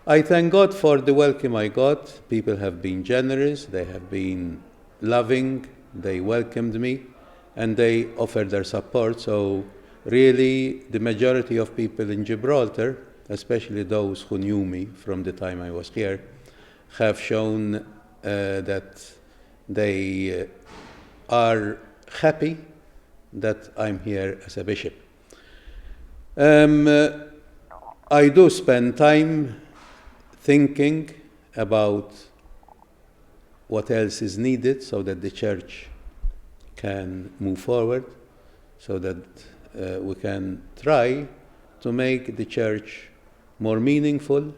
I thank God for the welcome I got. People have been generous, they have been loving, they welcomed me, and they offered their support. So really, the majority of people in Gibraltar, especially those who knew me from the time I was here, have shown that they are happy that I'm here as a bishop. I do spend time thinking about what else is needed so that the church can move forward, so that we can try to make the church more meaningful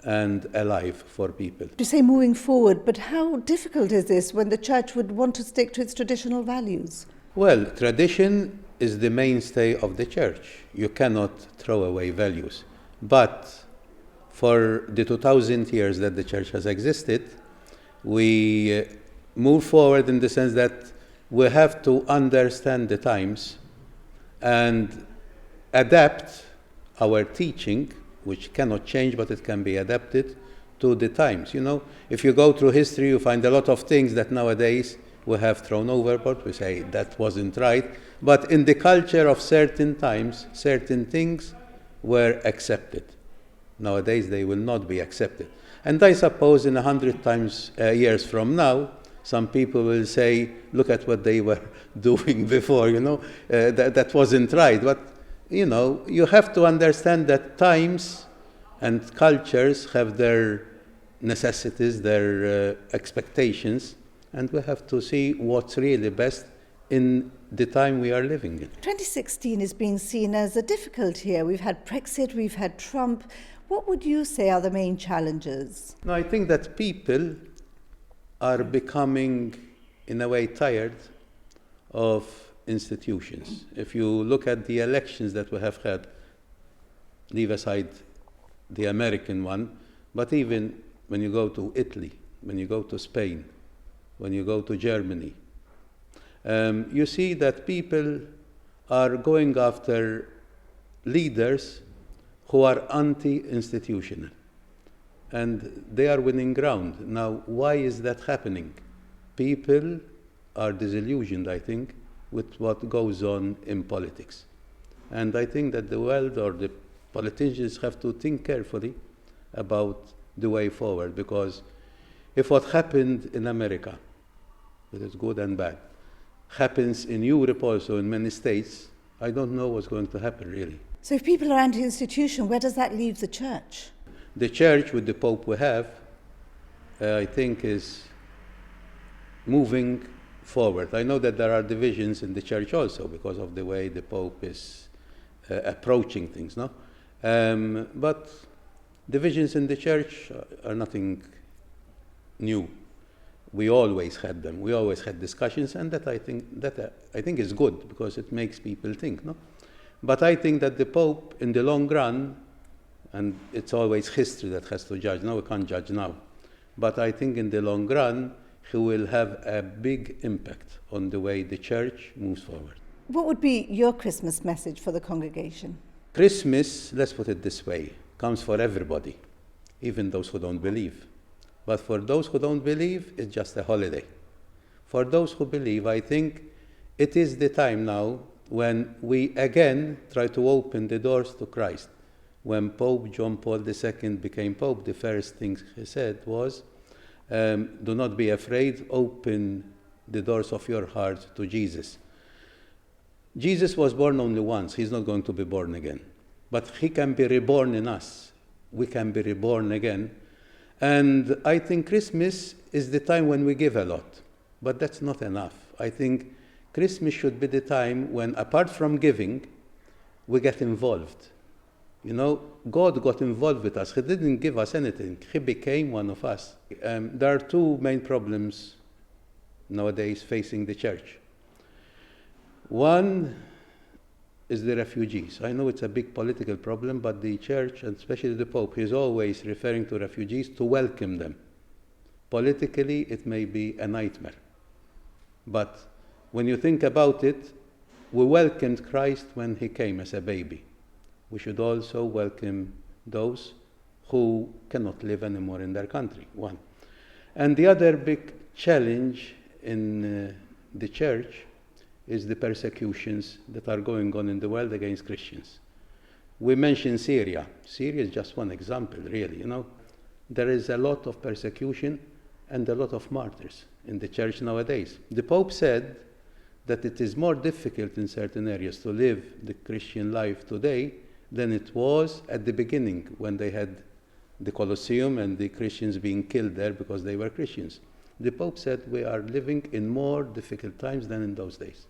and alive for people. You say moving forward, but how difficult is this when the church would want to stick to its traditional values? Well, tradition is the mainstay of the church. You cannot throw away values. But for the 2,000 years that the church has existed, we move forward in the sense that we have to understand the times and adapt our teaching, which cannot change, but it can be adapted to the times. You know, if you go through history, you find a lot of things that nowadays we have thrown overboard. We say that wasn't right. But in the culture of certain times, certain things were accepted. Nowadays, they will not be accepted. And I suppose in 100 years from now, some people will say, look at what they were doing before, that wasn't right. But, you have to understand that times and cultures have their necessities, their expectations, and we have to see what's really best in the time we are living in. 2016 is being seen as a difficult year. We've had Brexit, we've had Trump. What would you say are the main challenges? No, I think that people are becoming, in a way, tired of institutions. If you look at the elections that we have had, leave aside the American one, but even when you go to Italy, when you go to Spain, when you go to Germany, you see that people are going after leaders who are anti-institutional, and they are winning ground. Now, why is that happening? People are disillusioned, I think, with what goes on in politics. And I think that the world or the politicians have to think carefully about the way forward, because if what happened in America, whether it's good and bad, happens in Europe also, in many states, I don't know what's going to happen really. So if people are anti-institution, where does that leave the church? The church, with the Pope we have, I think is moving forward. I know that there are divisions in the church also because of the way the Pope is approaching things, no? But divisions in the church are nothing new. We always had them. We always had discussions, and that I think is good because it makes people think, no? But I think that the Pope, in the long run, and it's always history that has to judge. Now we can't judge now, but I think in the long run he will have a big impact on the way the church moves forward. What would be your Christmas message for the congregation? Christmas, let's put it this way, comes for everybody, even those who don't believe. But for those who don't believe, it's just a holiday. For those who believe, I think it is the time now when we again try to open the doors to Christ. When Pope John Paul II became Pope, the first thing he said was, do not be afraid, open the doors of your heart to Jesus. Jesus was born only once. He's not going to be born again. But he can be reborn in us. We can be reborn again. And I think Christmas is the time when we give a lot. But that's not enough. I think Christmas should be the time when, apart from giving, we get involved. God got involved with us. He didn't give us anything. He became one of us. There are two main problems nowadays facing the church. One is the refugees. I know it's a big political problem, but the church, and especially the Pope, is always referring to refugees to welcome them. Politically, it may be a nightmare. But when you think about it, we welcomed Christ when he came as a baby. We should also welcome those who cannot live anymore in their country, one. And the other big challenge in the church is the persecutions that are going on in the world against Christians. We mentioned Syria. Syria is just one example, really, you know. There is a lot of persecution and a lot of martyrs in the church nowadays. The Pope said that it is more difficult in certain areas to live the Christian life today than it was at the beginning when they had the Colosseum and the Christians being killed there because they were Christians. The Pope said we are living in more difficult times than in those days.